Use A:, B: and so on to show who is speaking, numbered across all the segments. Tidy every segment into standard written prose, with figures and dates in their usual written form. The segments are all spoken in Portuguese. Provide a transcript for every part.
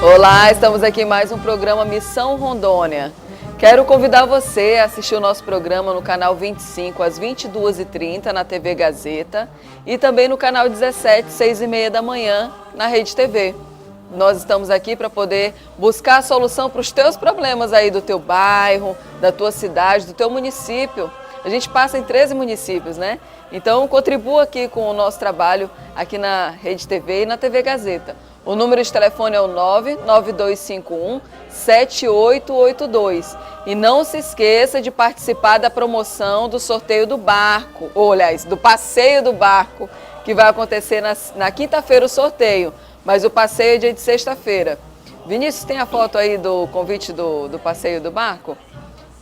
A: Olá, estamos aqui em mais um programa Missão Rondônia. Quero convidar você a assistir o nosso programa no canal 25 às 22h30 na TV Gazeta e também no canal 17, 6h30 da manhã na Rede TV. Nós estamos aqui para poder buscar a solução para os teus problemas aí do teu bairro, da tua cidade, do teu município. A gente passa em 13 municípios, né? Então contribua aqui com o nosso trabalho aqui na Rede TV e na TV Gazeta. O número de telefone é o 99251-7882. E não se esqueça de participar da promoção do sorteio do barco, ou aliás, do passeio do barco, que vai acontecer na quinta-feira o sorteio, mas o passeio é dia de sexta-feira. Vinícius, tem a foto aí do convite do passeio do barco?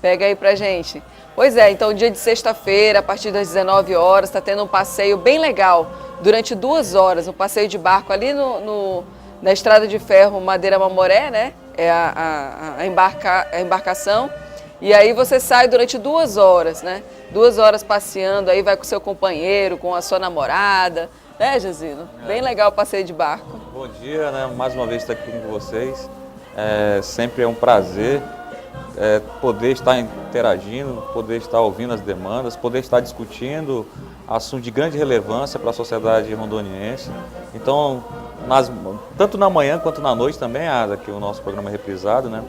A: Pega aí pra gente. Pois é, então dia de sexta-feira, a partir das 19 horas, está tendo um passeio bem legal, durante 2 horas, um passeio de barco ali na estrada de ferro Madeira Mamoré, né? É a embarcação. E aí você sai durante 2 horas, né? 2 horas passeando, aí vai com o seu companheiro, com a sua namorada, né, Josino? Bem legal o passeio de barco.
B: Bom dia, né? Mais uma vez estar aqui com vocês. Sempre é um prazer poder estar interagindo, poder estar ouvindo as demandas, poder estar discutindo assuntos de grande relevância para a sociedade rondoniense. Então, tanto na manhã quanto na noite também, que o nosso programa é reprisado, né?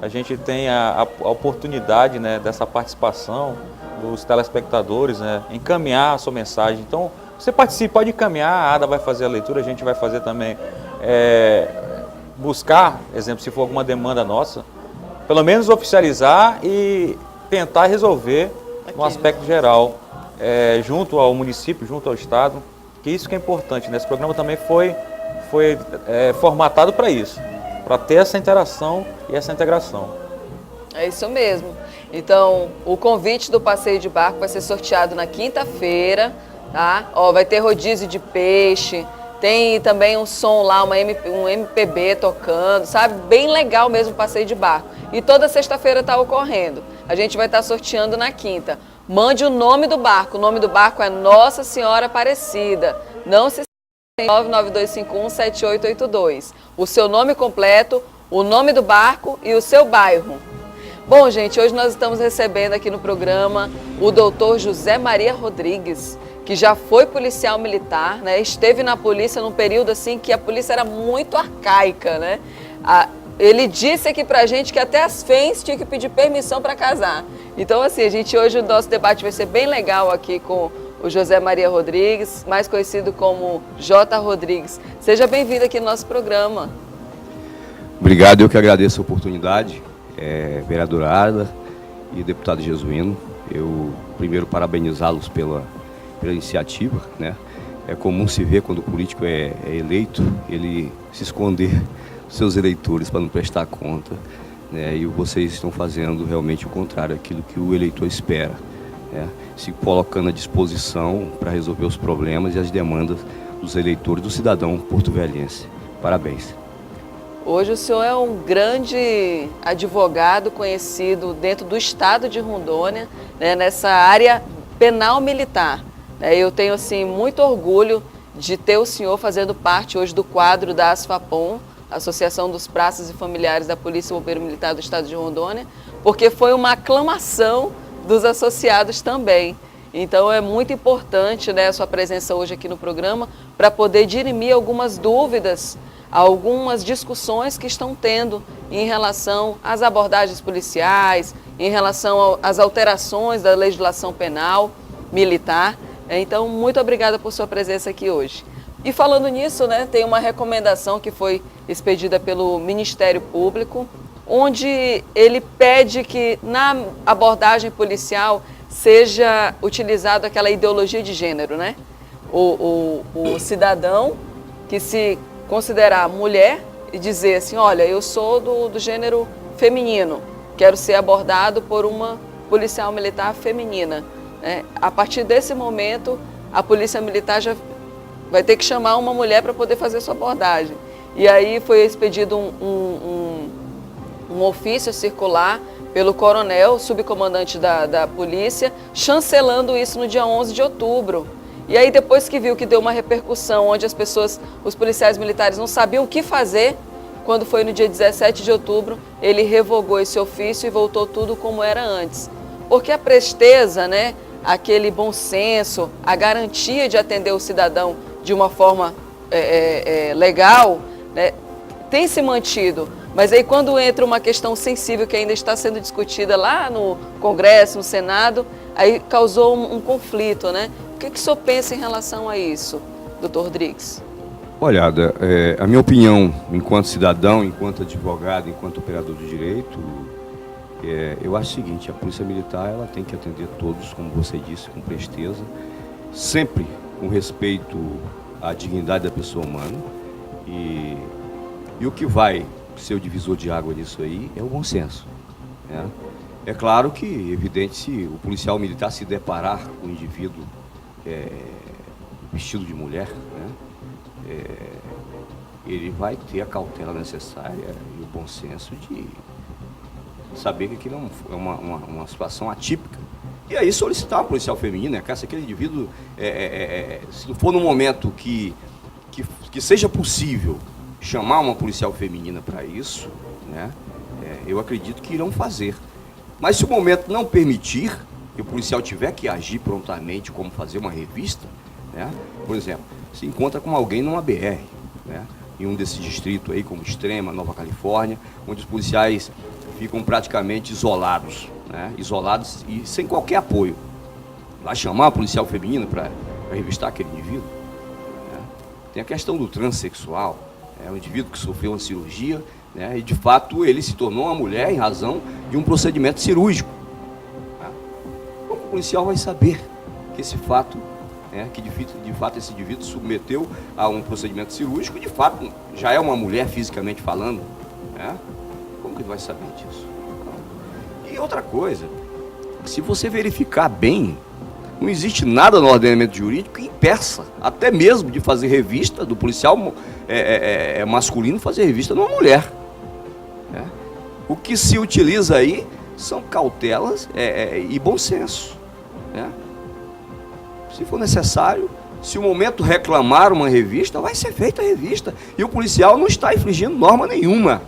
B: A gente tem a oportunidade, né, dessa participação dos telespectadores, né, encaminhar a sua mensagem. Então, você participa, pode encaminhar, a Ada vai fazer a leitura, a gente vai fazer também, buscar, exemplo, se for alguma demanda nossa, pelo menos oficializar e tentar resolver no aspecto geral, junto ao município, junto ao Estado, que isso que é importante, né? Esse programa também foi formatado para isso, para ter essa interação e essa integração.
A: É isso mesmo. Então, o convite do passeio de barco vai ser sorteado na quinta-feira, tá? Vai ter rodízio de peixe, tem também um som lá, um MPB tocando, sabe? Bem legal mesmo o passeio de barco. E toda sexta-feira está ocorrendo. A gente vai estar sorteando na quinta. Mande o nome do barco. O nome do barco é Nossa Senhora Aparecida. Não se esqueça, 99251-7882. O seu nome completo, o nome do barco e o seu bairro. Bom, gente, hoje nós estamos recebendo aqui no programa o doutor José Maria Rodrigues, que já foi policial militar, né? Esteve na polícia num período assim que a polícia era muito arcaica, né? Ele disse aqui pra gente que até as FENS tinham que pedir permissão para casar. Então, assim, hoje o nosso debate vai ser bem legal aqui com o José Maria Rodrigues, mais conhecido como J. Rodrigues. Seja bem-vindo aqui no nosso programa.
C: Obrigado, eu que agradeço a oportunidade, vereadora Ada e deputado Jesuíno. Eu primeiro parabenizá-los pela iniciativa, né? É comum se ver quando o político é eleito, ele se esconder dos seus eleitores para não prestar conta, né? E vocês estão fazendo realmente o contrário, aquilo que o eleitor espera, né? Se colocando à disposição para resolver os problemas e as demandas dos eleitores, do cidadão porto-velhense. Parabéns.
A: Hoje o senhor é um grande advogado conhecido dentro do estado de Rondônia, né, nessa área penal militar. Eu tenho assim, muito orgulho de ter o senhor fazendo parte hoje do quadro da ASFAPOM, Associação dos Praças e Familiares da Polícia Bombeiro Militar do Estado de Rondônia, porque foi uma aclamação dos associados também. Então é muito importante, né, a sua presença hoje aqui no programa para poder dirimir algumas dúvidas, algumas discussões que estão tendo em relação às abordagens policiais, em relação às alterações da legislação penal militar. Então, muito obrigada por sua presença aqui hoje. E falando nisso, né, tem uma recomendação que foi expedida pelo Ministério Público, onde ele pede que na abordagem policial seja utilizado aquela ideologia de gênero, né? O cidadão que se considerar mulher e dizer assim, olha, eu sou do gênero feminino, quero ser abordado por uma policial militar feminina. A partir desse momento, a polícia militar já vai ter que chamar uma mulher para poder fazer sua abordagem. E aí foi expedido um ofício circular pelo coronel, subcomandante da polícia, chancelando isso no dia 11 de outubro. E aí depois que viu que deu uma repercussão, onde os policiais militares não sabiam o que fazer quando foi no dia 17 de outubro, ele revogou esse ofício e voltou tudo como era antes. Porque a presteza, né, aquele bom senso, a garantia de atender o cidadão de uma forma legal, né, tem se mantido. Mas aí quando entra uma questão sensível que ainda está sendo discutida lá no Congresso, no Senado, aí causou um conflito, né? O que o senhor pensa em relação a isso, doutor Rodrigues?
C: Olha, a minha opinião, enquanto cidadão, enquanto advogado, enquanto operador de direito, eu acho o seguinte: a Polícia Militar ela tem que atender todos, como você disse, com presteza, sempre com respeito à dignidade da pessoa humana, e o que vai ser o divisor de água nisso aí é o bom senso, né? É claro que, evidente, se o policial militar se deparar com um indivíduo vestido de mulher, né, ele vai ter a cautela necessária e o bom senso de saber que aquilo é uma situação atípica. E aí solicitar uma policial feminina, se aquele indivíduo, se for no momento que seja possível chamar uma policial feminina para isso, né, eu acredito que irão fazer. Mas se o momento não permitir, e o policial tiver que agir prontamente, como fazer uma revista, né, por exemplo, se encontra com alguém numa BR, né, em um desses distritos aí, como Extrema, Nova Califórnia, onde os policiais ficam praticamente isolados, né, isolados e sem qualquer apoio. Vai chamar a policial feminina para revistar aquele indivíduo, né? Tem a questão do transexual, um indivíduo que sofreu uma cirurgia, né, e de fato ele se tornou uma mulher em razão de um procedimento cirúrgico, né? Como o policial vai saber que esse fato, que de fato esse indivíduo submeteu a um procedimento cirúrgico, de fato já é uma mulher fisicamente falando, né? Como que ele vai saber disso? E outra coisa, se você verificar bem, não existe nada no ordenamento jurídico que impeça, até mesmo de fazer revista do policial masculino, fazer revista de uma mulher, né? O que se utiliza aí são cautelas e bom senso, né? Se for necessário, se o momento reclamar uma revista, vai ser feita a revista. E o policial não está infringindo norma nenhuma.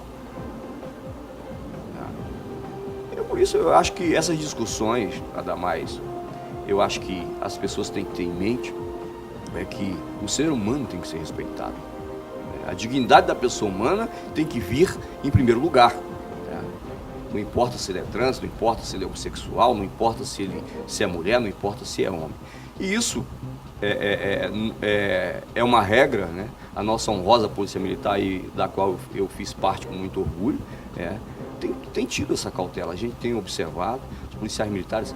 C: Por isso eu acho que essas discussões, nada mais, eu acho que as pessoas têm que ter em mente que o ser humano tem que ser respeitado. A dignidade da pessoa humana tem que vir em primeiro lugar. Não importa se ele é trans, não importa se ele é homossexual, não importa se é mulher, não importa se é homem. E isso é uma regra, né? A nossa honrosa Polícia Militar, da qual eu fiz parte com muito orgulho, tem tido essa cautela. A gente tem observado, os policiais militares,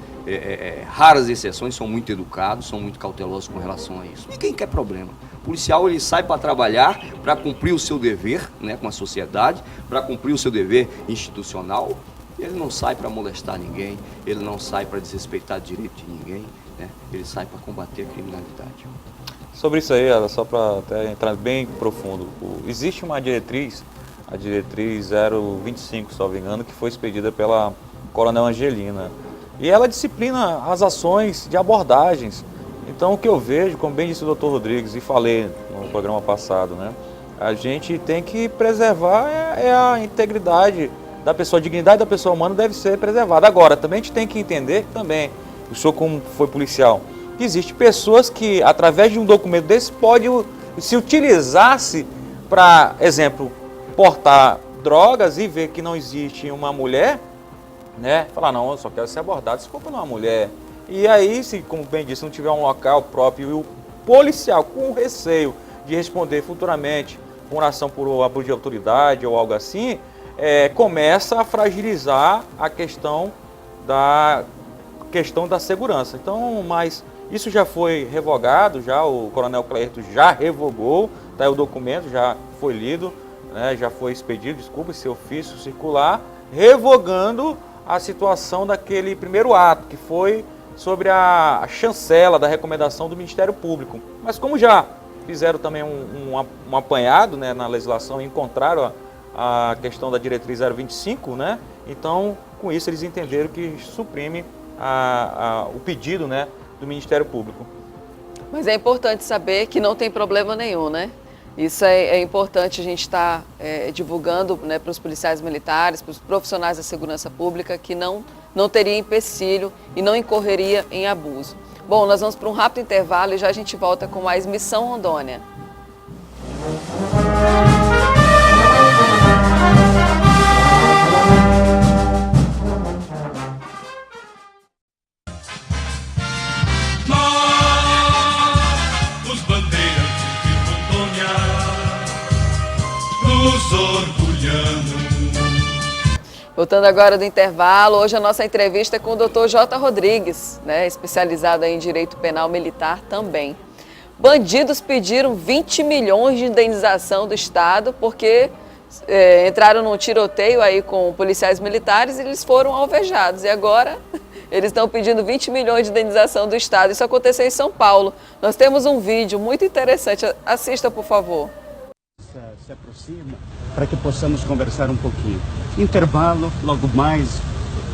C: raras exceções, são muito educados, são muito cautelosos com relação a isso. Ninguém quer problema. O policial ele sai para trabalhar, para cumprir o seu dever, né, com a sociedade, para cumprir o seu dever institucional. Ele não sai para molestar ninguém, ele não sai para desrespeitar o direito de ninguém, né? Ele sai para combater a criminalidade.
B: Sobre isso aí, só para até entrar bem profundo, existe uma diretriz, a diretriz 025, se não me engano, que foi expedida pela Coronel Angelina. E ela disciplina as ações de abordagens. Então, o que eu vejo, como bem disse o Dr. Rodrigues, e falei no programa passado, né, a gente tem que preservar a integridade da pessoa, a dignidade da pessoa humana deve ser preservada. Agora, também a gente tem que entender também, o senhor como foi policial, que existem pessoas que, através de um documento desse, pode se utilizar-se para, exemplo, portar drogas e ver que não existe uma mulher, né? Falar, não, eu só quero ser abordado se for por uma mulher. E aí, se, como bem disse, não tiver um local próprio e o policial com receio de responder futuramente por ação por abuso de autoridade ou algo assim, começa a fragilizar a questão da segurança. Então, mas isso já foi revogado, já o Coronel Cleito já revogou, tá, o documento já foi lido, né, já foi expedido, desculpa, esse ofício circular, revogando a situação daquele primeiro ato, que foi sobre a chancela da recomendação do Ministério Público. Mas como já fizeram também um apanhado, né, na legislação e encontraram a questão da diretriz 025, né, então com isso eles entenderam que suprime o pedido, né, do Ministério Público.
A: Mas é importante saber que não tem problema nenhum, né? Isso é importante a gente estar divulgando, né, para os policiais militares, para os profissionais da segurança pública, que não teria empecilho e não incorreria em abuso. Bom, nós vamos para um rápido intervalo e já a gente volta com mais Missão Rondônia. Voltando agora do intervalo, hoje a nossa entrevista é com o Dr. J. Rodrigues, né, especializado em Direito Penal Militar também. Bandidos pediram 20 milhões de indenização do Estado porque entraram num tiroteio aí com policiais militares e eles foram alvejados. E agora eles estão pedindo 20 milhões de indenização do Estado. Isso aconteceu em São Paulo. Nós temos um vídeo muito interessante. Assista, por favor.
D: Se aproxima para que possamos conversar um pouquinho. Intervalo, logo mais,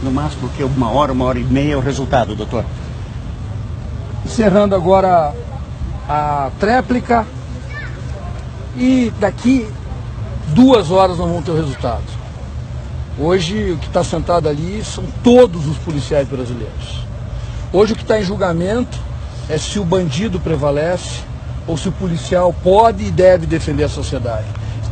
D: no máximo que 1 hora e meia, o resultado, doutor.
E: Encerrando agora a tréplica e daqui 2 horas nós vamos ter o resultado. Hoje o que está sentado ali são todos os policiais brasileiros. Hoje o que está em julgamento é se o bandido prevalece ou se o policial pode e deve defender a sociedade.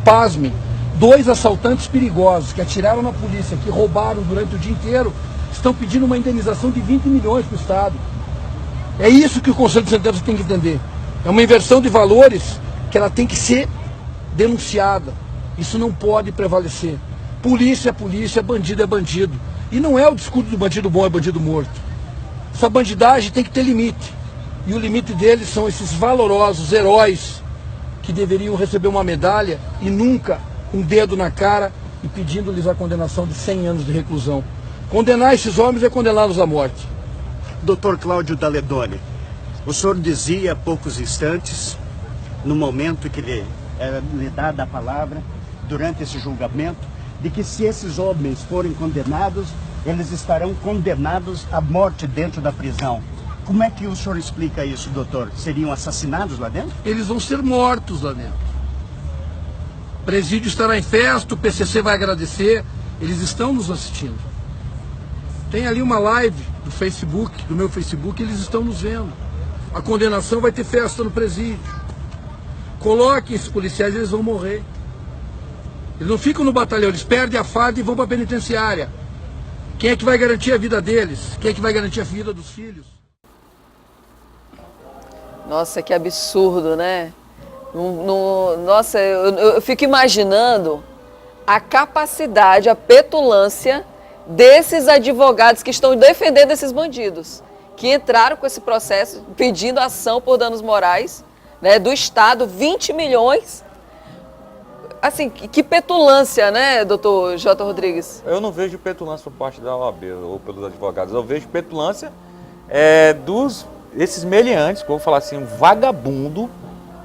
E: Pasmem, 2 assaltantes perigosos que atiraram na polícia, que roubaram durante o dia inteiro, estão pedindo uma indenização de 20 milhões para o Estado. É isso que o Conselho de Sentença tem que entender. É uma inversão de valores que ela tem que ser denunciada. Isso não pode prevalecer. Polícia é polícia, bandido é bandido. E não é o discurso do bandido bom é bandido morto. Essa bandidagem tem que ter limite. E o limite deles são esses valorosos heróis que deveriam receber uma medalha e nunca um dedo na cara e pedindo-lhes a condenação de 100 anos de reclusão. Condenar esses homens é condená-los à morte.
D: Doutor Cláudio Daledoni, o senhor dizia há poucos instantes, no momento que lhe dada a palavra, durante esse julgamento, de que se esses homens forem condenados, eles estarão condenados à morte dentro da prisão. Como é que o senhor explica isso, doutor? Seriam assassinados lá dentro?
E: Eles vão ser mortos lá dentro. O presídio estará em festa, o PCC vai agradecer, eles estão nos assistindo. Tem ali uma live do Facebook, do meu Facebook, eles estão nos vendo. A condenação vai ter festa no presídio. Coloquem esses policiais, eles vão morrer. Eles não ficam no batalhão, eles perdem a farda e vão para a penitenciária. Quem é que vai garantir a vida deles? Quem é que vai garantir a vida dos filhos?
A: Nossa, que absurdo, né? Nossa, eu fico imaginando a capacidade, a petulância desses advogados que estão defendendo esses bandidos, que entraram com esse processo pedindo ação por danos morais, né, do Estado, 20 milhões. Assim, que petulância, né, doutor J. Rodrigues?
B: Eu não vejo petulância por parte da OAB ou pelos advogados. Eu vejo petulância esses meliantes, que eu vou falar assim, um vagabundo,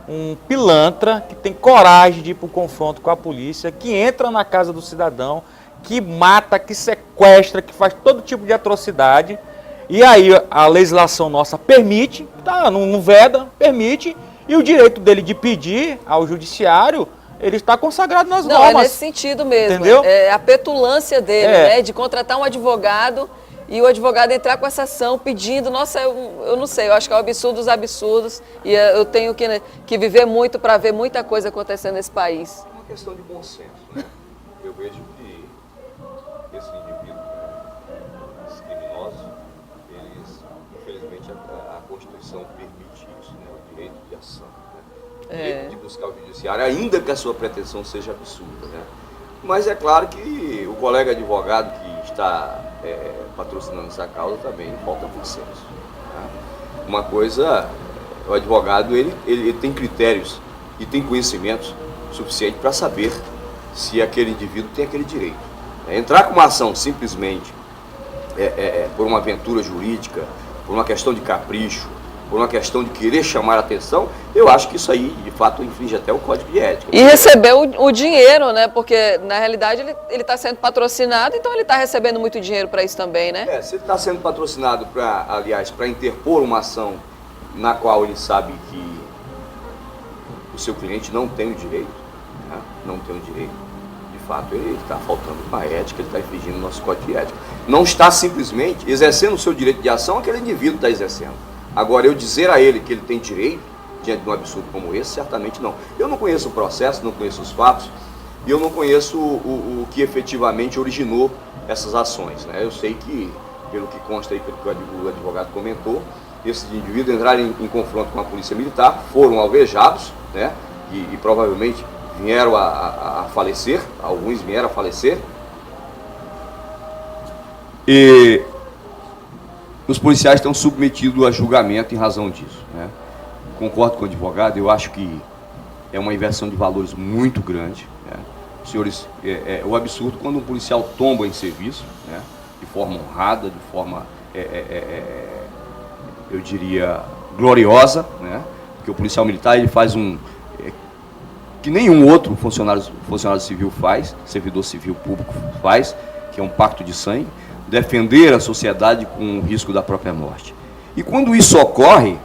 B: um pilantra que tem coragem de ir para o confronto com a polícia, que entra na casa do cidadão, que mata, que sequestra, que faz todo tipo de atrocidade. E aí a legislação nossa permite, tá, não veda, permite, e o direito dele de pedir ao judiciário, ele está consagrado nas normas.
A: Não, é nesse sentido mesmo.
B: Entendeu?
A: É a petulância dele, né, de contratar um advogado e o advogado entrar com essa ação pedindo, nossa, eu não sei, eu acho que é um absurdo dos absurdos e eu tenho que viver muito para ver muita coisa acontecendo nesse país.
C: É uma questão de bom senso, né? Eu vejo que esse indivíduo, esses criminosos, eles, infelizmente, a Constituição permite isso, né? O direito de ação, né? O direito de buscar o judiciário, ainda que a sua pretensão seja absurda, né? Mas é claro que o colega advogado que está patrocinando essa causa também falta bom senso. Tá? Uma coisa, o advogado ele tem critérios e tem conhecimentos suficientes para saber se aquele indivíduo tem aquele direito. Entrar com uma ação simplesmente por uma aventura jurídica, por uma questão de capricho, por uma questão de querer chamar a atenção, eu acho que isso aí, de fato, infringe até o Código de Ética.
A: E receber o dinheiro, né? Porque, na realidade, ele está sendo patrocinado, então ele está recebendo muito dinheiro para isso também, né?
C: Se ele está sendo patrocinado, para interpor uma ação na qual ele sabe que o seu cliente não tem o direito, né? Não tem o direito. De fato, ele está faltando com a ética, ele está infringindo o nosso código de ética. Não está simplesmente exercendo o seu direito de ação, aquele indivíduo está exercendo. Agora, eu dizer a ele que ele tem direito, diante de um absurdo como esse, certamente não. Eu não conheço o processo, não conheço os fatos, e eu não conheço o que efetivamente originou essas ações, né? Eu sei que, pelo que consta aí, pelo que o advogado comentou, esses indivíduos entraram em confronto com a polícia militar, foram alvejados, né? E provavelmente vieram a falecer, alguns vieram a falecer. E os policiais estão submetidos a julgamento em razão disso, né? Concordo com o advogado, eu acho que é uma inversão de valores muito grande, né? Senhores, o absurdo quando um policial tomba em serviço, né? De forma honrada, de forma, eu diria, gloriosa, né? Porque o policial militar ele faz que nenhum outro funcionário civil faz, servidor civil público faz, que é um pacto de sangue, defender a sociedade com o risco da própria morte. E quando isso ocorre,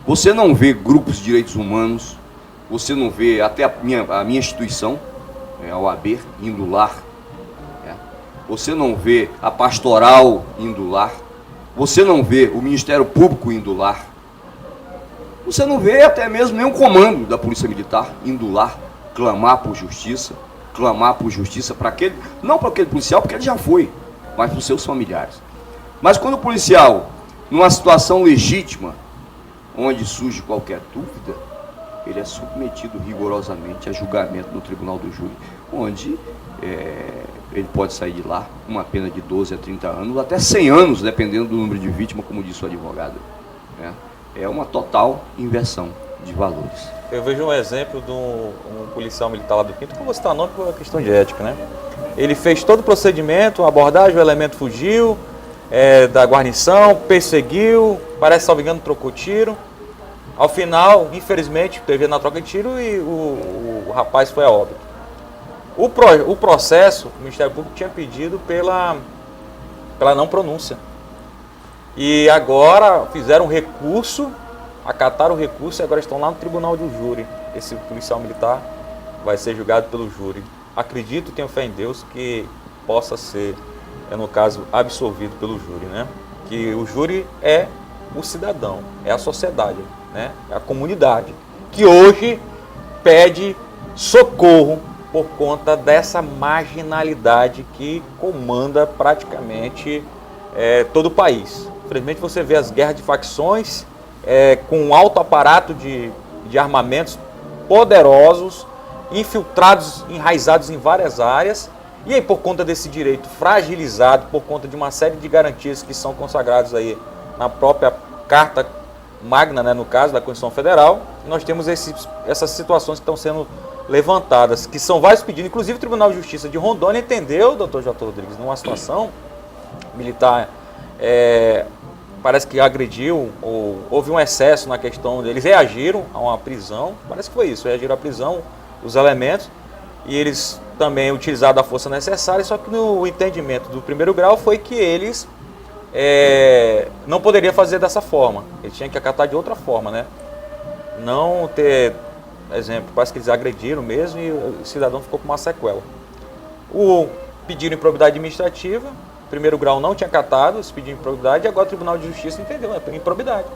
C: você não vê grupos de direitos humanos, você não vê até a minha instituição, a OAB, indo lá, né? Você não vê a pastoral indo lá, você não vê o Ministério Público indo lá, você não vê até mesmo nenhum comando da Polícia Militar indo lá clamar por justiça para aquele, não para aquele policial, porque ele já foi, mas para os seus familiares. Mas quando o policial, numa situação legítima, onde surge qualquer dúvida, ele é submetido rigorosamente a julgamento no tribunal do júri, onde ele pode sair de lá uma pena de 12 a 30 anos, até 100 anos, dependendo do número de vítimas, como disse o advogado, né? É uma total inversão de valores.
B: Eu vejo um exemplo de um policial militar lá do Quinto, que eu vou citar nome por uma questão de ética, né? Ele fez todo o procedimento, a abordagem, o elemento fugiu da guarnição, perseguiu, parece, salvo engano, trocou tiro. Ao final, infelizmente, teve na troca de tiro e o rapaz foi a óbito. O processo, o Ministério Público tinha pedido pela não pronúncia. E agora fizeram um recurso, acataram o recurso e agora estão lá no tribunal do júri. Esse policial militar vai ser julgado pelo júri. Acredito, tenho fé em Deus, que possa ser, no caso, absolvido pelo júri, né? Que o júri é o cidadão, é a sociedade, né? É a comunidade, que hoje pede socorro por conta dessa marginalidade que comanda praticamente todo o país. Infelizmente você vê as guerras de facções com um alto aparato de armamentos poderosos, infiltrados, enraizados em várias áreas, e aí por conta desse direito fragilizado, por conta de uma série de garantias que são consagradas aí na própria Carta Magna, né, no caso da Constituição Federal, nós temos essas situações que estão sendo levantadas, que são vários pedidos, inclusive o Tribunal de Justiça de Rondônia entendeu, doutor J. Rodrigues, numa situação militar, parece que agrediu, ou houve um excesso na questão, eles reagiram a uma prisão, parece que foi isso, reagiram à prisão, os elementos, e eles também utilizaram a força necessária, só que no entendimento do primeiro grau foi que eles não poderiam fazer dessa forma, eles tinham que acatar de outra forma, né? Não ter, exemplo, parece que eles agrediram mesmo e o cidadão ficou com uma sequela. Pediram improbidade administrativa, primeiro grau não tinha acatado esse pedido de improbidade, e agora o Tribunal de Justiça entendeu, improbidade.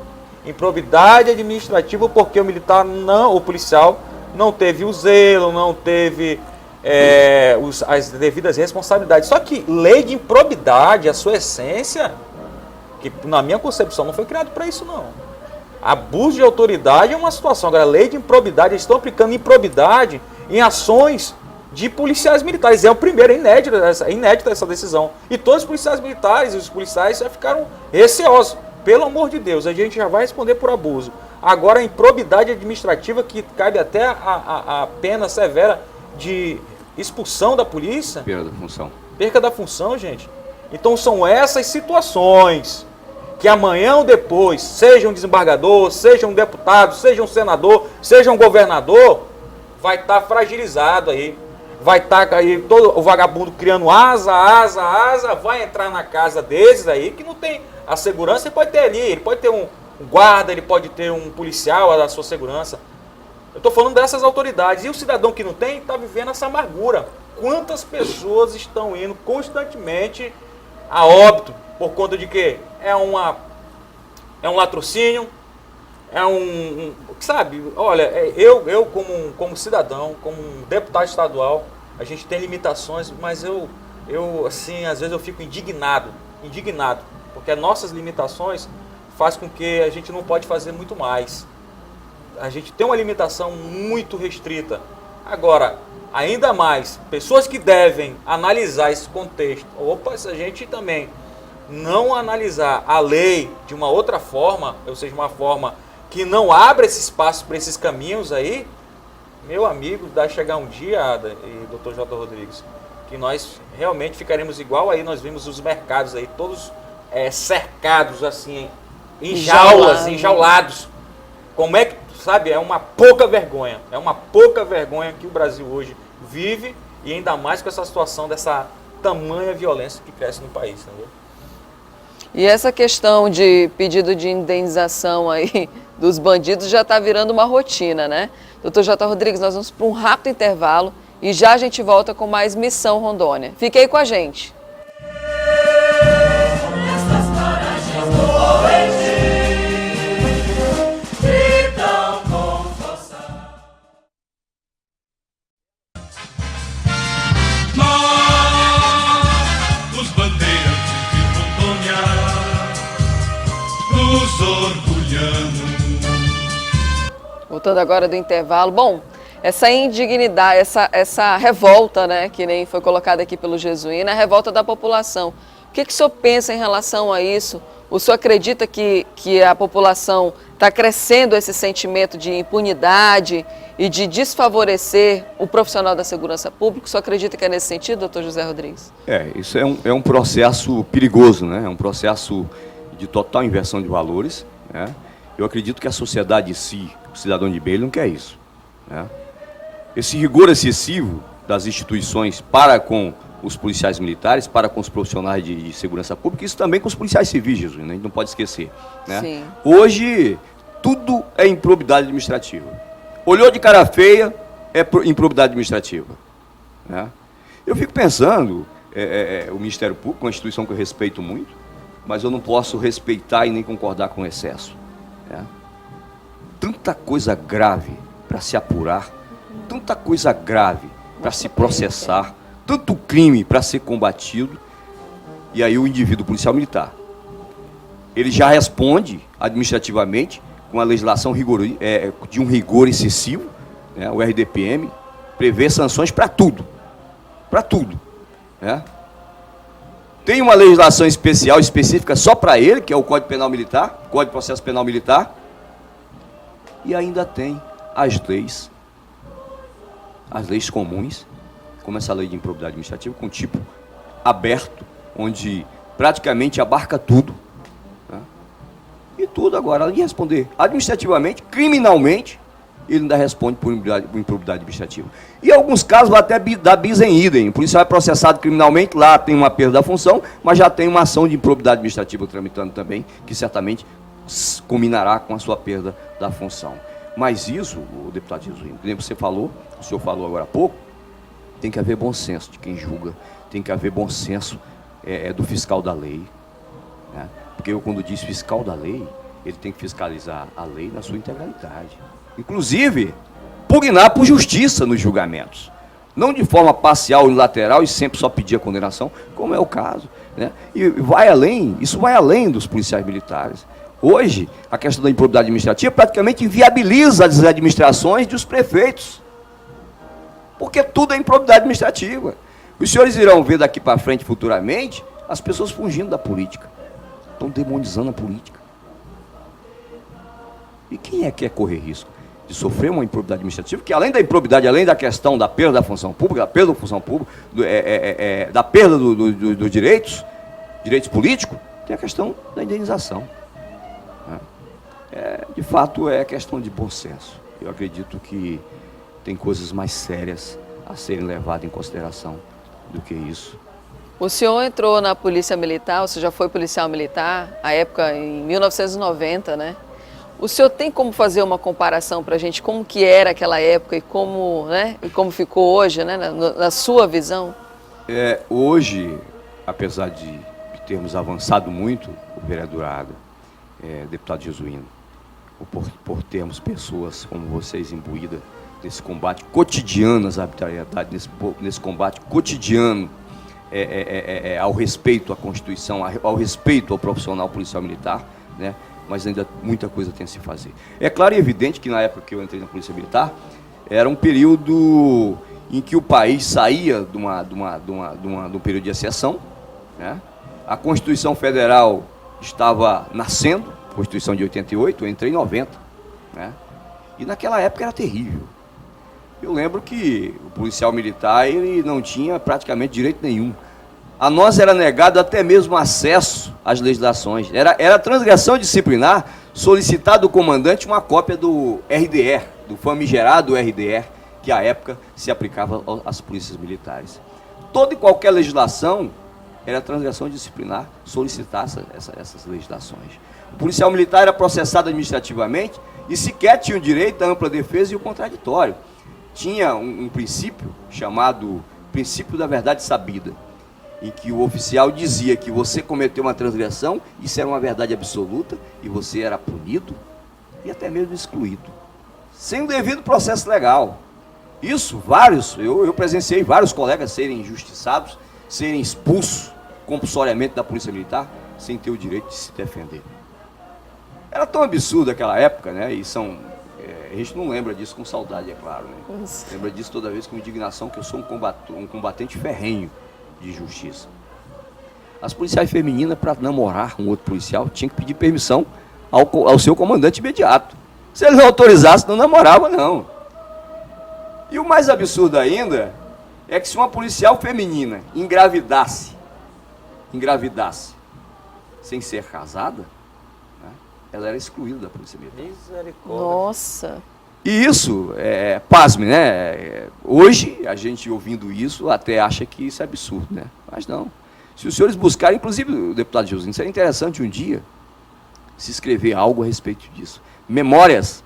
B: Improbidade administrativa porque o policial não teve o zelo, não teve as devidas responsabilidades. Só que lei de improbidade, a sua essência, que na minha concepção não foi criado para isso não. Abuso de autoridade é uma situação. Agora, lei de improbidade, eles estão aplicando improbidade em ações de policiais militares. É o primeiro, é inédita essa decisão. E todos os policiais militares e os policiais já ficaram receosos. Pelo amor de Deus, a gente já vai responder por abuso. Agora, a improbidade administrativa, que cabe até a pena severa de expulsão da polícia.
C: Perda da função.
B: Perca da função, gente. Então, são essas situações que amanhã ou depois, seja um desembargador, seja um deputado, seja um senador, seja um governador, vai estar fragilizado aí. Vai estar aí todo o vagabundo criando asa, vai entrar na casa desses aí, que não tem a segurança, ele pode ter ali, ele pode ter um guarda, ele pode ter um policial da sua segurança.
F: Eu estou falando dessas autoridades. E o cidadão que não tem está vivendo essa amargura. Quantas pessoas estão indo constantemente a óbito por conta de quê? É um latrocínio, sabe, olha, eu como cidadão, como um deputado estadual, a gente tem limitações, mas eu assim, às vezes eu fico indignado, porque as nossas limitações faz com que a gente não pode fazer muito mais. A gente tem uma limitação muito restrita. Agora, ainda mais, pessoas que devem analisar esse contexto. Opa, se a gente também não analisar a lei de uma outra forma, ou seja, uma forma que não abra esse espaço para esses caminhos aí, meu amigo, vai chegar um dia, Ada e Dr. J. Rodrigues, que nós realmente ficaremos igual aí, nós vimos os mercados aí, todos cercados assim, em jaulas, enjaulados. Como é que, sabe, é uma pouca vergonha que o Brasil hoje vive, e ainda mais com essa situação dessa tamanha violência que cresce no país, entendeu?
A: E essa questão de pedido de indenização aí dos bandidos já está virando uma rotina, né? Doutor J. Rodrigues, nós vamos para um rápido intervalo e já a gente volta com mais Missão Rondônia. Fique aí com a gente. Voltando agora do intervalo. Bom, essa indignidade, essa revolta, né, que nem foi colocada aqui pelo Jesuíno, a revolta da população. O que o senhor pensa em relação a isso? O senhor acredita que a população está crescendo esse sentimento de impunidade e de desfavorecer o profissional da segurança pública? O senhor acredita que é nesse sentido, doutor José Rodrigues?
C: Isso é um processo perigoso, né? É um processo de total inversão de valores, né? Eu acredito que a sociedade em si, o cidadão de bem, ele não quer isso, né? Esse rigor excessivo das instituições para com os policiais militares, para com os profissionais de segurança pública, isso também com os policiais civis, Jesus, né? A gente não pode esquecer, né?
A: Sim.
C: Hoje, tudo é improbidade administrativa. Olhou de cara feia, é improbidade administrativa, né? Eu fico pensando, o Ministério Público, uma instituição que eu respeito muito, mas eu não posso respeitar e nem concordar com excesso, né? Tanta coisa grave para se apurar, tanta coisa grave para se processar, tanto crime para ser combatido, e aí o indivíduo policial militar, ele já responde administrativamente com a legislação de um rigor excessivo, né? O RDPM prevê sanções para tudo, né? Tem uma legislação especial, específica só para ele, que é o Código Penal Militar, Código de Processo Penal Militar, e ainda tem as leis comuns, como essa lei de improbidade administrativa, com tipo aberto, onde praticamente abarca tudo, né? E tudo agora, além de responder administrativamente, criminalmente, ele ainda responde por improbidade administrativa. E em alguns casos vai até dar bis em idem. O policial é processado criminalmente, lá tem uma perda da função, mas já tem uma ação de improbidade administrativa tramitando também, que certamente culminará com a sua perda da função. Mas isso, o deputado Jesuíno, como você falou, o senhor falou agora há pouco, tem que haver bom senso de quem julga, tem que haver bom senso do fiscal da lei, né? Porque eu, quando diz fiscal da lei, ele tem que fiscalizar a lei na sua integralidade. Inclusive, pugnar por justiça nos julgamentos. Não de forma parcial, unilateral e sempre só pedir a condenação, como é o caso, né? E isso vai além dos policiais militares. Hoje, a questão da improbidade administrativa praticamente inviabiliza as administrações dos prefeitos. Porque tudo é improbidade administrativa. Os senhores irão ver daqui para frente, futuramente, as pessoas fugindo da política. Estão demonizando a política. E quem é que quer correr risco de sofrer uma improbidade administrativa, que além da improbidade, além da questão da perda da função pública, da perda da função pública, da perda dos direitos políticos, tem a questão da indenização. De fato, é questão de bom senso. Eu acredito que tem coisas mais sérias a serem levadas em consideração do que isso.
A: O senhor entrou na Polícia Militar, você já foi policial militar, à época em 1990, né? O senhor tem como fazer uma comparação para a gente, como que era aquela época e como, né, e como ficou hoje, né, na sua visão?
C: Hoje, apesar de termos avançado muito, o vereador Ada, deputado Jesuíno, por termos pessoas como vocês imbuídas nesse combate cotidiano às arbitrariedades, nesse combate cotidiano ao respeito à Constituição, ao respeito ao profissional policial militar, né? Mas ainda muita coisa tem a se fazer. É claro e evidente que na época que eu entrei na Polícia Militar, era um período em que o país saía de um período de exceção, né? A Constituição Federal estava nascendo, Constituição de 88, eu entrei em 90, né? E naquela época era terrível. Eu lembro que o policial militar, ele não tinha praticamente direito nenhum. A nós era negado até mesmo acesso às legislações. Era transgressão disciplinar solicitar do comandante uma cópia do RDR, do famigerado RDR, que à época se aplicava às polícias militares. Toda e qualquer legislação era transgressão disciplinar solicitar essas legislações. O policial militar era processado administrativamente e sequer tinha o direito à ampla defesa e o contraditório. Tinha um princípio chamado princípio da verdade sabida, em que o oficial dizia que você cometeu uma transgressão, isso era uma verdade absoluta, e você era punido e até mesmo excluído, sem o devido processo legal. Isso, eu presenciei vários colegas serem injustiçados, serem expulsos compulsoriamente da Polícia Militar, sem ter o direito de se defender. Era tão absurdo aquela época, né? E a gente não lembra disso com saudade, é claro, né? Lembra disso toda vez com indignação, que eu sou um combatente ferrenho de justiça. As policiais femininas, para namorar um outro policial, tinham que pedir permissão ao seu comandante imediato. Se ele não autorizasse, não namorava, não. E o mais absurdo ainda é que se uma policial feminina engravidasse sem ser casada, né, ela era excluída da Polícia Militar.
F: Misericórdia.
A: Nossa.
C: E isso, pasme, né? Hoje, a gente ouvindo isso, até acha que isso é absurdo, né? Mas não. Se os senhores buscarem, inclusive o deputado Josinho, seria interessante um dia se escrever algo a respeito disso. Memórias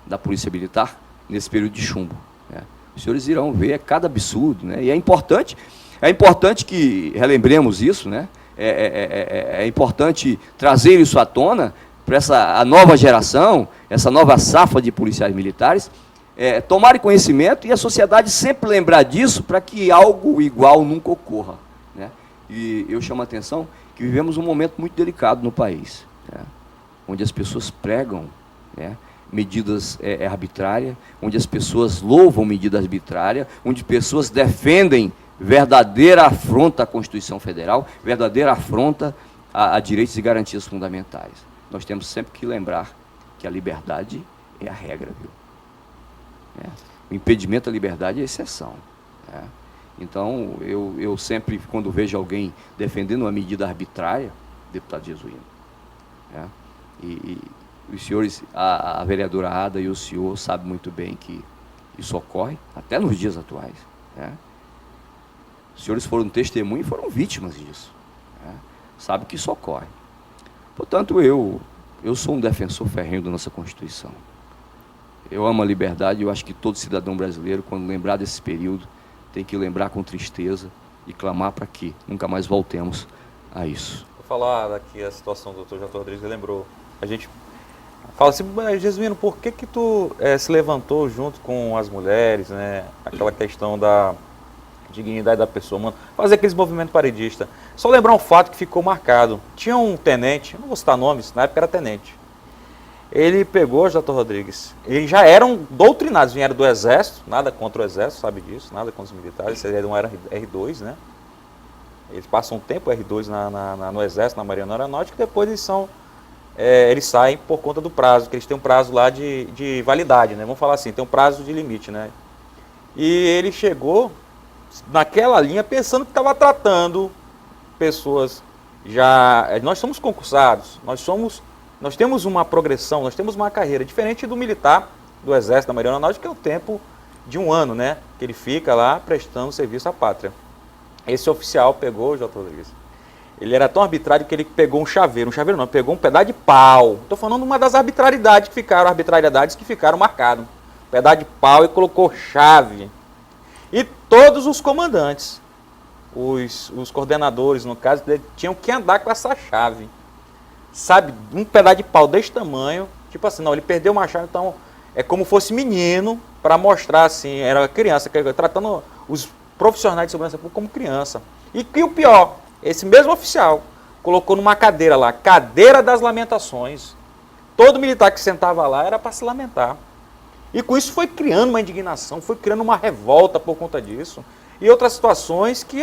C: da Polícia Militar nesse período de chumbo, né? Os senhores irão ver cada absurdo, né? E é importante que relembremos isso, né? É importante trazer isso à tona, para a nova geração, essa nova safra de policiais militares, tomarem conhecimento e a sociedade sempre lembrar disso para que algo igual nunca ocorra, né? E eu chamo a atenção que vivemos um momento muito delicado no país, né? Onde as pessoas pregam, né, medidas arbitrárias, onde as pessoas louvam medidas arbitrárias, onde pessoas defendem verdadeira afronta à Constituição Federal, verdadeira afronta a direitos e garantias fundamentais. Nós temos sempre que lembrar que a liberdade é a regra, viu? O impedimento à liberdade é a exceção, né? Então, eu sempre, quando vejo alguém defendendo uma medida arbitrária, deputado Jesuíno, né? E os senhores, a vereadora Ada e o senhor sabem muito bem que isso ocorre, até nos dias atuais, né? Os senhores foram testemunhas e foram vítimas disso, né? Sabe que isso ocorre. Portanto, eu sou um defensor ferrenho da nossa Constituição. Eu amo a liberdade e eu acho que todo cidadão brasileiro, quando lembrar desse período, tem que lembrar com tristeza e clamar para que nunca mais voltemos a isso.
F: Vou falar aqui a situação do Dr. J. Rodrigues, lembrou. A gente fala assim, Jesuíno, por que tu se levantou junto com as mulheres, né? Aquela questão da dignidade da pessoa humana, fazer aqueles movimentos paredistas. Só lembrar um fato que ficou marcado. Tinha um tenente, não vou citar nomes, na época era tenente. Ele pegou, J. Rodrigues, eles já eram doutrinados, vieram do Exército, nada contra o Exército, sabe disso, nada contra os militares, eles não eram R2, né? Eles passam um tempo R2 no Exército, na Marinha Aeronáutica, e depois eles saem por conta do prazo, que eles têm um prazo lá de validade, né? Vamos falar assim, tem um prazo de limite, né? E ele chegou naquela linha pensando que estava tratando pessoas já... Nós somos concursados, nós temos uma progressão, nós temos uma carreira diferente do militar, do Exército, da Marinha Aeronáutica, que é o tempo de 1 ano, né? Que ele fica lá prestando serviço à pátria. Esse oficial pegou, J. Rodrigues, Ele era tão arbitrário que ele pegou um chaveiro não, pegou um pedaço de pau. Estou falando de uma das arbitrariedades que ficaram marcadas. Um pedaço de pau e colocou chave. E todos os comandantes, os coordenadores, no caso, tinham que andar com essa chave. Sabe, um pedaço de pau desse tamanho, tipo assim, não, ele perdeu uma chave, então é como fosse menino, para mostrar assim, era criança, tratando os profissionais de segurança pública como criança. E o pior, esse mesmo oficial colocou numa cadeira lá, cadeira das lamentações. Todo militar que sentava lá era para se lamentar. E com isso foi criando uma indignação, foi criando uma revolta por conta disso. E outras situações que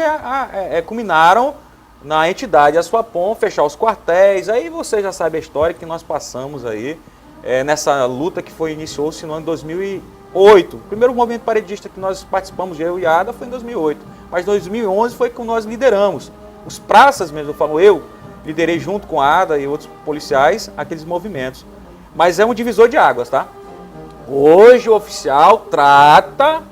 F: culminaram na entidade Assuapom, fechar os quartéis. Aí você já sabe a história que nós passamos aí, nessa luta que iniciou-se no ano de 2008. O primeiro movimento paredista que nós participamos, eu e a Ada, foi em 2008. Mas em 2011 foi que nós lideramos. Os praças mesmo, eu liderei junto com a Ada e outros policiais aqueles movimentos. Mas é um divisor de águas, tá? Hoje o oficial trata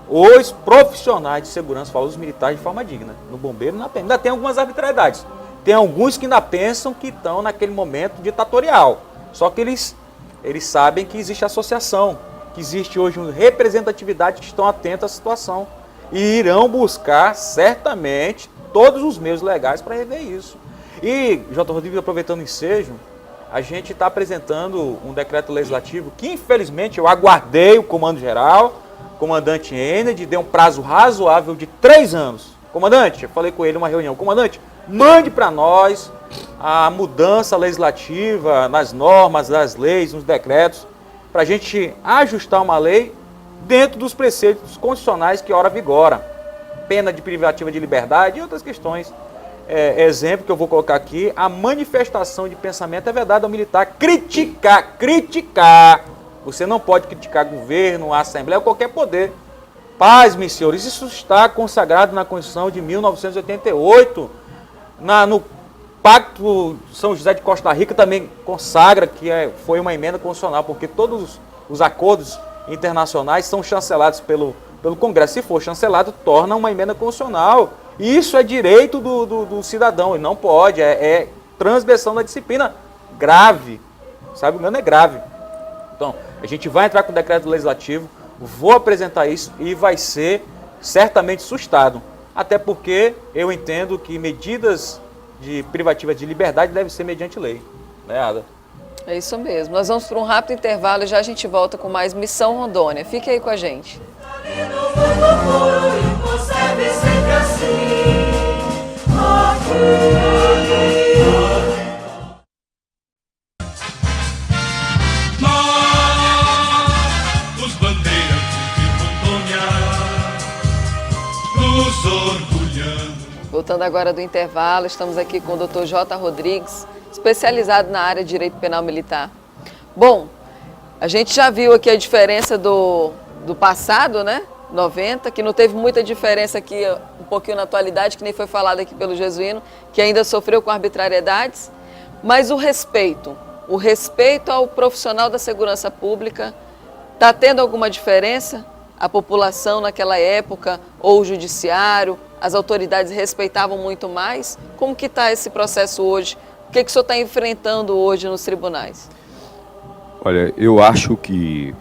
F: os profissionais de segurança, os militares de forma digna. No bombeiro ainda tem algumas arbitrariedades. Tem alguns que ainda pensam que estão naquele momento ditatorial. Só que eles sabem que existe associação, que existe hoje uma representatividade que estão atentos à situação. E irão buscar, certamente, todos os meios legais para rever isso. E, J. Rodrigues, aproveitando o ensejo, a gente está apresentando um decreto legislativo que, infelizmente, eu aguardei o Comando Geral, o comandante Ened, deu um prazo razoável de 3 anos. Comandante, eu falei com ele numa reunião, comandante, mande para nós a mudança legislativa nas normas, nas leis, nos decretos, para a gente ajustar uma lei dentro dos preceitos constitucionais que ora vigora. Pena de privativa de liberdade e outras questões. Exemplo que eu vou colocar aqui, a manifestação de pensamento é vedada ao militar. Criticar. Você não pode criticar governo, a Assembleia ou qualquer poder. Paz, meus senhores, isso está consagrado na Constituição de 1988, no Pacto São José de Costa Rica também consagra que foi uma emenda constitucional, porque todos os acordos internacionais são chancelados pelo Congresso. Se for chancelado, torna uma emenda constitucional. Isso é direito do cidadão, e não pode, é transgressão da disciplina grave. Sabe, o engano é grave. Então, a gente vai entrar com o decreto legislativo, vou apresentar isso e vai ser certamente sustado. Até porque eu entendo que medidas de privativa de liberdade devem ser mediante lei. Né, Ada?
A: É isso mesmo. Nós vamos para um rápido intervalo e já a gente volta com mais Missão Rondônia. Fique aí com a gente.
G: Os bandeirantes de Rondônia, nos orgulhando.
A: Voltando agora do intervalo, estamos aqui com o Dr. J. Rodrigues, especializado na área de Direito Penal Militar. Bom, a gente já viu aqui a diferença do passado, né? 90, que não teve muita diferença aqui, um pouquinho na atualidade, que nem foi falado aqui pelo Jesuíno, que ainda sofreu com arbitrariedades, mas o respeito ao profissional da segurança pública, está tendo alguma diferença? A população naquela época, ou o judiciário, as autoridades respeitavam muito mais? Como que está esse processo hoje? O que o senhor está enfrentando hoje nos tribunais?
C: Olha, eu acho que,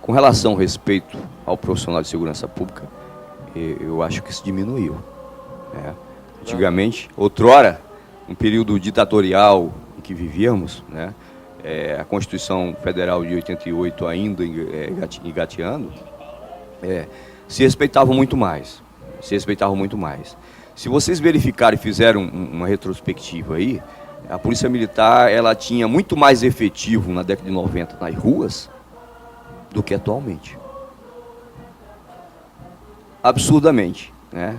C: com relação ao respeito ao profissional de segurança pública, eu acho que isso diminuiu. Né? Antigamente, outrora, um período ditatorial em que vivíamos, né? A Constituição Federal de 88 ainda engateando, se respeitavam muito mais. Se vocês verificarem e fizeram uma retrospectiva aí, a Polícia Militar ela tinha muito mais efetivo na década de 90 nas ruas do que atualmente. Absurdamente. Né?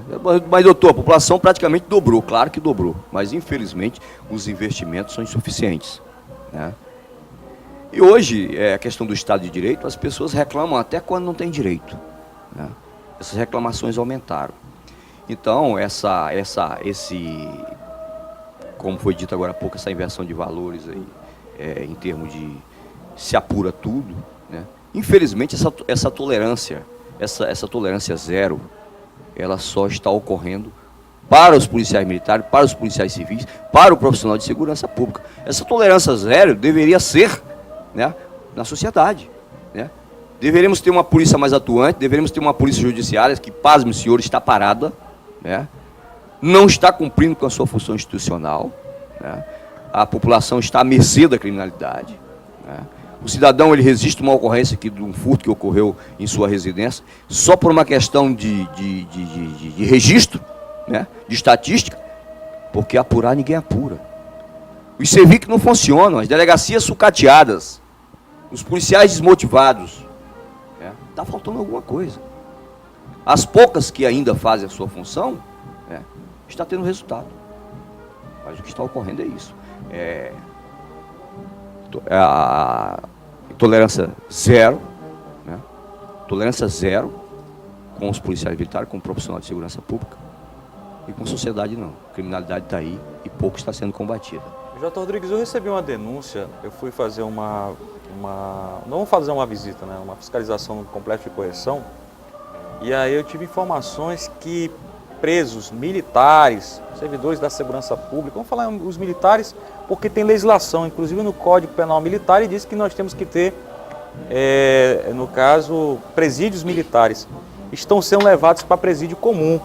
C: Mas, doutor, a população praticamente dobrou, claro que dobrou, mas infelizmente os investimentos são insuficientes. Né? E hoje, a questão do Estado de Direito, as pessoas reclamam até quando não tem direito. Né? Essas reclamações aumentaram. Então, como foi dito agora há pouco, essa inversão de valores aí, em termos de se apura tudo, né? Infelizmente essa tolerância zero, ela só está ocorrendo para os policiais militares, para os policiais civis, para o profissional de segurança pública. Essa tolerância zero deveria ser, né, na sociedade, né? Deveríamos ter uma polícia mais atuante, deveríamos ter uma polícia judiciária que, pasme, senhor, está parada, né? Não está cumprindo com a sua função institucional, né? A população está à mercê da criminalidade, né? O cidadão, ele resiste a uma ocorrência aqui de um furto que ocorreu em sua residência, só por uma questão de registro, né? De estatística, porque apurar ninguém apura. Os CEVIC não funcionam, as delegacias sucateadas, os policiais desmotivados, né? Está faltando alguma coisa. As poucas que ainda fazem a sua função, né, está tendo resultado. Mas o que está ocorrendo é isso. A tolerância zero, né? Tolerância zero com os policiais militares, com o profissional de segurança pública, e com a sociedade não. A criminalidade está aí e pouco está sendo combatida.
B: J. Rodrigues, eu recebi uma denúncia, eu fui fazer não vou fazer uma visita, né, uma fiscalização no complexo de correção, e aí eu tive informações que presos militares, servidores da segurança pública, vamos falar os militares, porque tem legislação, inclusive no Código Penal Militar, e diz que nós temos que ter, no caso, presídios militares, estão sendo levados para presídio comum.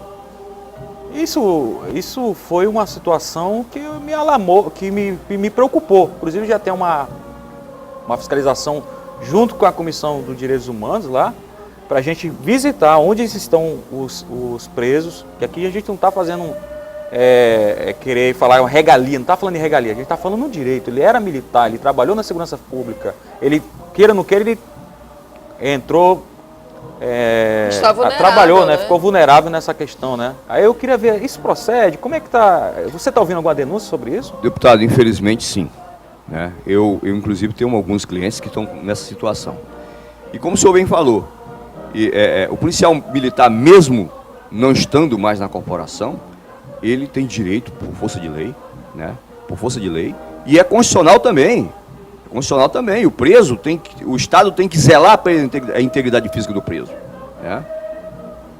B: Isso foi uma situação que me alarmou, que me preocupou. Inclusive já tem uma fiscalização junto com a Comissão dos Direitos Humanos lá, para a gente visitar onde estão os presos, que aqui a gente não está fazendo, querer falar uma regalia, não está falando de regalia, a gente está falando no direito. Ele era militar, ele trabalhou na segurança pública, ele, queira ou não queira, ele entrou, trabalhou, né? Ficou vulnerável nessa questão, né? Aí eu queria ver, isso procede? Como é que está? Você está ouvindo alguma denúncia sobre isso?
C: Deputado, infelizmente sim, né? Eu inclusive tenho alguns clientes que estão nessa situação. E como o senhor bem falou, o policial militar, mesmo não estando mais na corporação, ele tem direito por força de lei, né? Por força de lei, e é constitucional também. Constitucional também, o Estado tem que zelar pela integridade física do preso, né?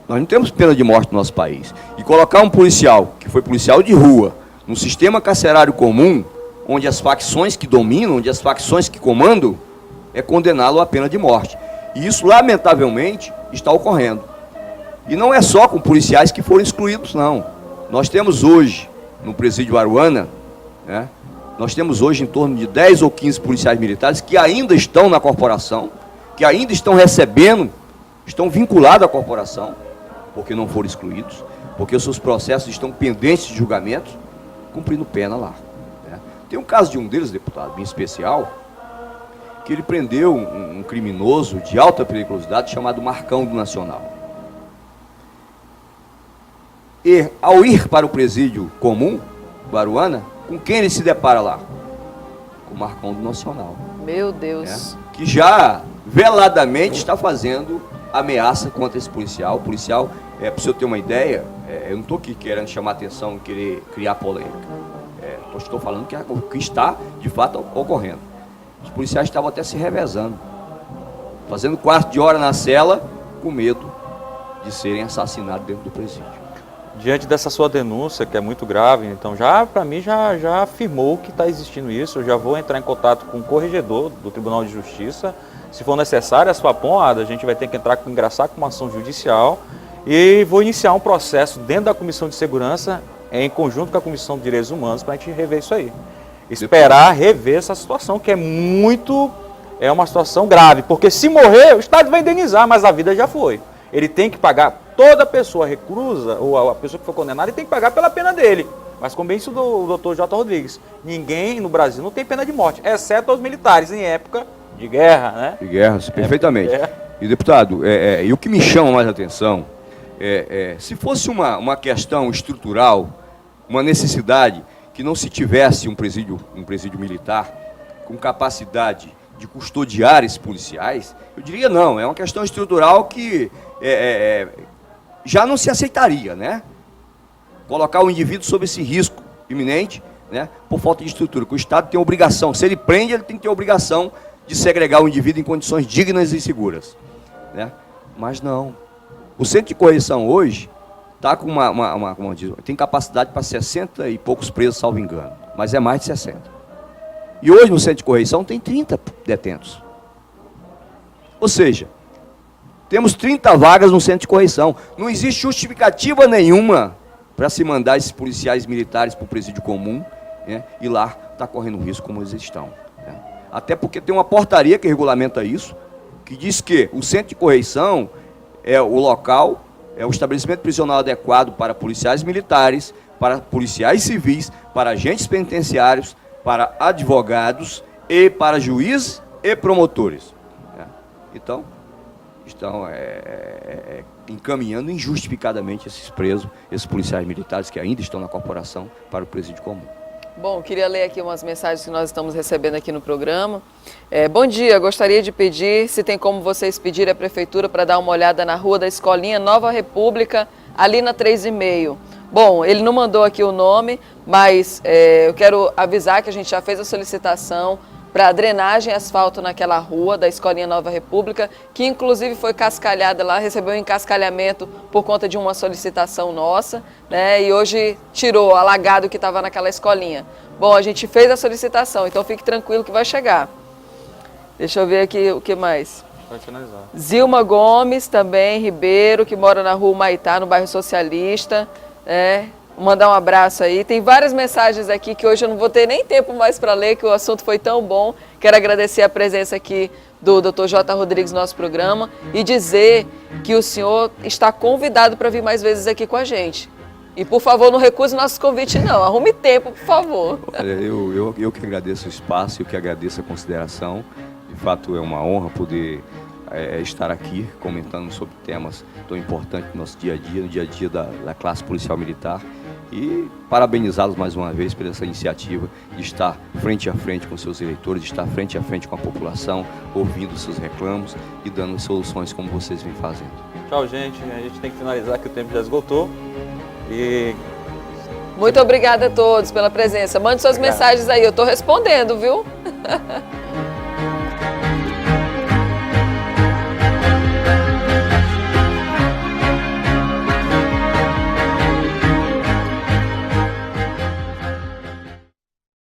C: Nós não temos pena de morte no nosso país. E colocar um policial, que foi policial de rua, num sistema carcerário comum, onde as facções que dominam, onde as facções que comandam, é condená-lo à pena de morte. E isso, lamentavelmente, está ocorrendo. E não é só com policiais que foram excluídos, não. Nós temos hoje, no presídio Aruana, né, nós temos hoje em torno de 10 ou 15 policiais militares que ainda estão na corporação, que ainda estão recebendo, estão vinculados à corporação, porque não foram excluídos, porque os seus processos estão pendentes de julgamento, cumprindo pena lá, né? Tem um caso de um deles, deputado, em especial, que ele prendeu um criminoso de alta periculosidade chamado Marcão do Nacional. E, ao ir para o presídio comum, Baruana, com quem ele se depara lá? Com o Marcão do Nacional.
A: Meu Deus.
C: Né? Que já veladamente está fazendo ameaça contra esse policial. O policial, para o senhor ter uma ideia, eu não estou aqui querendo chamar atenção e querer criar polêmica. Estou falando que o que está, de fato, ocorrendo. Os policiais estavam até se revezando, fazendo quarto de hora na cela, com medo de serem assassinados dentro do presídio.
B: Diante dessa sua denúncia, que é muito grave, então para mim já afirmou que está existindo isso. Eu já vou entrar em contato com o corregedor do Tribunal de Justiça. Se for necessário a sua ponta, a gente vai ter que ingressar com uma ação judicial e vou iniciar um processo dentro da Comissão de Segurança, em conjunto com a Comissão de Direitos Humanos, para a gente rever isso aí. Esperar rever essa situação, que é uma situação grave, porque se morrer, o Estado vai indenizar, mas a vida já foi. Ele tem que pagar, toda pessoa reclusa, ou a pessoa que foi condenada, ele tem que pagar pela pena dele. Mas como bem isso do doutor J. Rodrigues, ninguém no Brasil não tem pena de morte, exceto os militares em época de guerra, né?
C: De guerra, perfeitamente. E deputado, e o que me chama mais a atenção, se fosse uma questão estrutural, uma necessidade que não se tivesse um presídio militar com capacidade de custodiar esses policiais, eu diria não, é uma questão estrutural que já não se aceitaria, né? Colocar o indivíduo sob esse risco iminente, né, por falta de estrutura, que o Estado tem a obrigação, se ele prende, ele tem que ter a obrigação de segregar o indivíduo em condições dignas e seguras, né? Mas não. O centro de correção hoje tá com tem capacidade para 60 e poucos presos, salvo engano, mas é mais de 60. E hoje no centro de correição tem 30 detentos. Ou seja, temos 30 vagas no centro de correição. Não existe justificativa nenhuma para se mandar esses policiais militares para o presídio comum, né, e lá está correndo risco como eles estão. Né. Até porque tem uma portaria que regulamenta isso, que diz que o centro de correição é o local, é o estabelecimento prisional adequado para policiais militares, para policiais civis, para agentes penitenciários, para advogados e para juízes e promotores. Né. Então, estão encaminhando injustificadamente esses presos, esses policiais militares que ainda estão na corporação, para o presídio comum.
A: Bom, queria ler aqui umas mensagens que nós estamos recebendo aqui no programa. Bom dia, gostaria de pedir, se tem como vocês pedirem à Prefeitura para dar uma olhada na rua da Escolinha Nova República, ali na 3,5. Bom, ele não mandou aqui o nome, mas eu quero avisar que a gente já fez a solicitação para drenagem e asfalto naquela rua da Escolinha Nova República, que inclusive foi cascalhada lá, recebeu um encascalhamento por conta de uma solicitação nossa, né? E hoje tirou o alagado que estava naquela escolinha. Bom, a gente fez a solicitação, então fique tranquilo que vai chegar. Deixa eu ver aqui o que mais.
B: Pode finalizar.
A: Zilma Gomes, também, Ribeiro, que mora na rua Humaitá, no bairro Socialista, né? Mandar um abraço aí. Tem várias mensagens aqui que hoje eu não vou ter nem tempo mais para ler, que o assunto foi tão bom. Quero agradecer a presença aqui do Dr. J. Rodrigues no nosso programa e dizer que o senhor está convidado para vir mais vezes aqui com a gente. E, por favor, não recuse nossos convites, não. Arrume tempo, por favor.
C: Olha, eu que agradeço o espaço, eu que agradeço a consideração. De fato, é uma honra poder estar aqui comentando sobre temas tão importantes no nosso dia a dia, no dia a dia da classe policial militar. E parabenizá-los mais uma vez por essa iniciativa de estar frente a frente com seus eleitores, de estar frente a frente com a população, ouvindo seus reclamos e dando soluções como vocês vêm fazendo.
B: Tchau, gente. A gente tem que finalizar que o tempo já esgotou. E
A: Muito obrigada a todos pela presença. Mande suas mensagens aí, eu estou respondendo, viu?